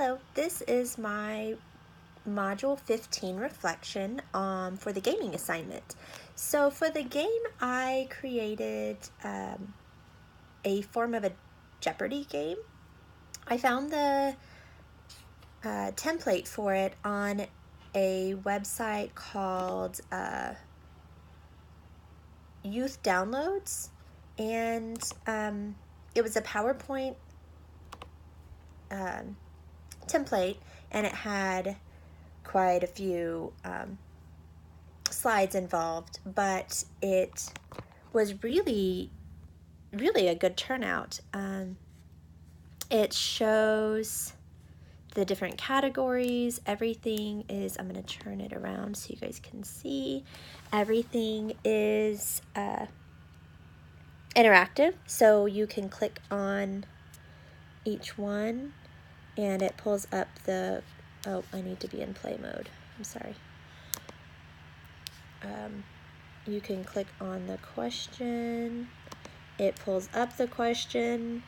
Hello, this is my Module 15 reflection for the gaming assignment. So for the game, I created a form of a Jeopardy game. I found the template for it on a website called Youth Downloads, and it was a PowerPoint template, and it had quite a few slides involved, but it was really a good turnout. It shows the different categories. Everything is, I'm going to turn it around so you guys can see, everything is interactive, so you can click on each one and it pulls up the, oh, I need to be in play mode, I'm sorry. You can click on the question, it pulls up the question.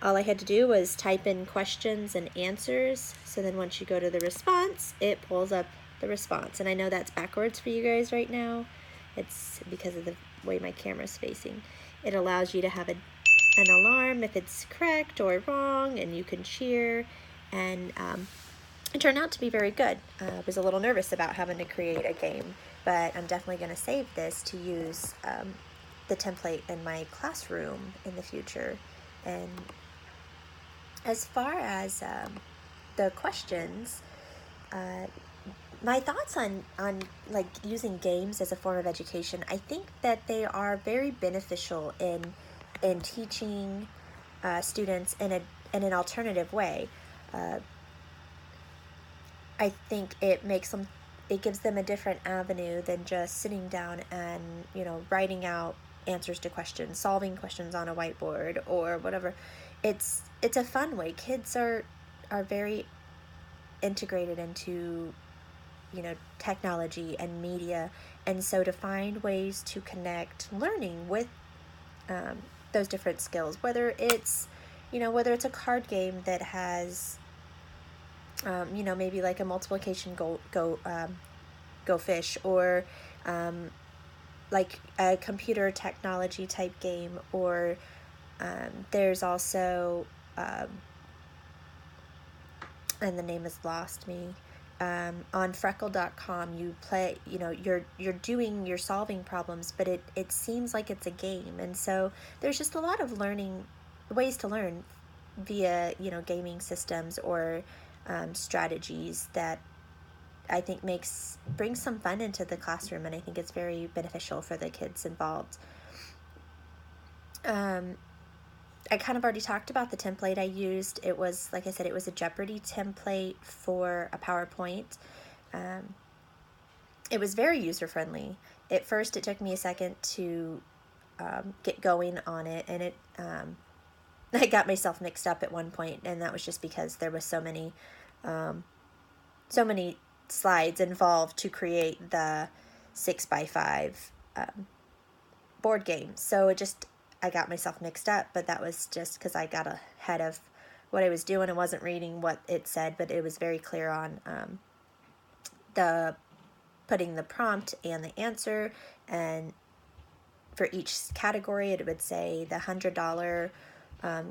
All I had to do was type in questions and answers, so then once you go to the response, it pulls up the response. And I know that's backwards for you guys right now. It's because of the way my camera's facing. It allows you to have an alarm if it's correct or wrong, and you can cheer, and it turned out to be very good. I was a little nervous about having to create a game, but I'm definitely going to save this to use the template in my classroom in the future. And as far as the questions, my thoughts on like using games as a form of education, I think that they are very beneficial in teaching students in an alternative way. I think it gives them a different avenue than just sitting down and, writing out answers to questions, solving questions on a whiteboard or whatever. It's a fun way. Kids are very integrated into, technology and media, and so to find ways to connect learning with those different skills, whether it's a card game that has maybe like a multiplication go fish, or like a computer technology type game, or there's also and the name has lost me, on freckle.com you play, you're solving problems, but it seems like it's a game, and so there's just a lot of ways to learn via gaming systems or strategies that I think brings some fun into the classroom, and I think it's very beneficial for the kids involved. I kind of already talked about the template I used. It was, like I said, it was a Jeopardy template for a PowerPoint. It was very user-friendly. At first, it took me a second to get going on it, and I got myself mixed up at one point, and that was just because there was so many slides involved to create the 6x5 board game. So I got myself mixed up, but that was just because I got ahead of what I was doing and wasn't reading what it said, but it was very clear on putting the prompt and the answer, and for each category it would say the $100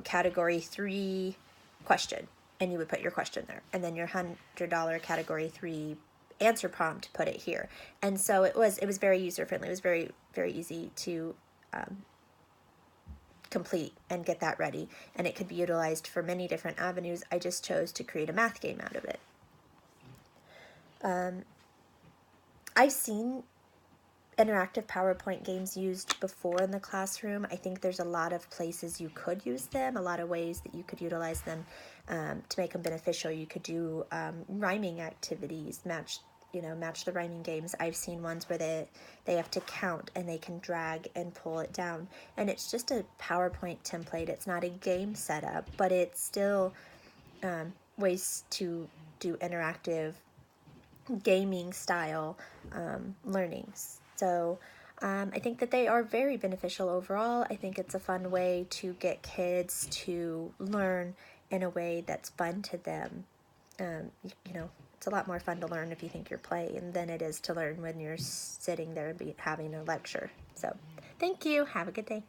category 3 question, and you would put your question there, and then your $100 category 3 answer prompt, put it here. And so it was very user friendly. It was very, very easy to complete and get that ready, and it could be utilized for many different avenues. I just chose to create a math game out of it. I've seen interactive PowerPoint games used before in the classroom. I think there's a lot of places you could use them, a lot of ways that you could utilize them to make them beneficial. You could do rhyming activities, match the rhyming games. I've seen ones where they have to count and they can drag and pull it down, and it's just a PowerPoint template. It's not a game setup, but it's still ways to do interactive gaming style learnings. So I think that they are very beneficial overall. I think it's a fun way to get kids to learn in a way that's fun to them. You know, it's a lot more fun to learn if you think you're playing than it is to learn when you're sitting there having a lecture. So, thank you. Have a good day.